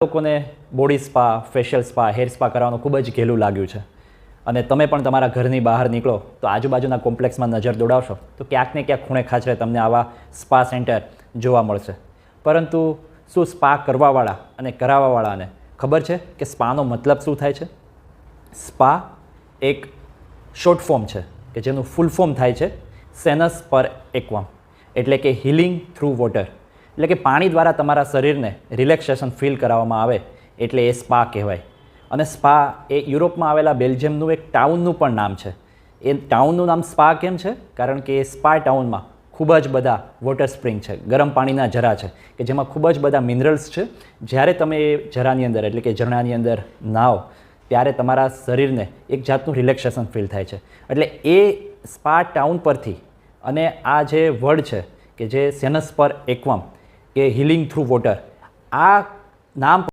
લોકોને body spa, facial spa, hair spa કરવાનું ખૂબ જ ઘેલું લાગ્યું છે અને તમે પણ તમારા ઘરની બહાર નીકળો તો આજુબાજુના કોમ્પ્લેક્સમાં નજર દોડાવશો તો ક્યાંક ને ક્યાંક ખૂણે ખાંચરે તમને આવા સ્પા સેન્ટર જોવા મળશે. પરંતુ શું સ્પા કરવાવાળા અને કરાવવાવાળાને ખબર છે કે સ્પાનો મતલબ શું થાય છે? સ્પા એક શોર્ટ ફોર્મ છે કે જેનું ફૂલ ફોર્મ થાય છે સેનસ પર એક્વમ, એટલે કે હિલિંગ થ્રુ વોટર. એટલે કે પાણી દ્વારા તમારા શરીરને રિલેક્સેશન ફીલ કરાવવામાં આવે એટલે એ સ્પા કહેવાય. અને સ્પા એ યુરોપમાં આવેલા બેલ્જિયમનું એક ટાઉનનું પણ નામ છે. એ ટાઉનનું નામ સ્પા કેમ છે? કારણ કે એ સ્પા ટાઉનમાં ખૂબ જ બધા વોટર સ્પ્રિંગ છે, ગરમ પાણીના ઝરા છે કે જેમાં ખૂબ જ બધા મિનરલ્સ છે. જ્યારે તમે એ ઝરાની અંદર એટલે કે ઝરણાની અંદર નાહો ત્યારે તમારા શરીરને એક જાતનું રિલેક્સેશન ફીલ થાય છે. એટલે એ સ્પા ટાઉન પરથી અને આ જે વર્ડ છે કે જે સેનસ પર એક્વમ કે હિલિંગ થ્રુ વોટર, આ નામ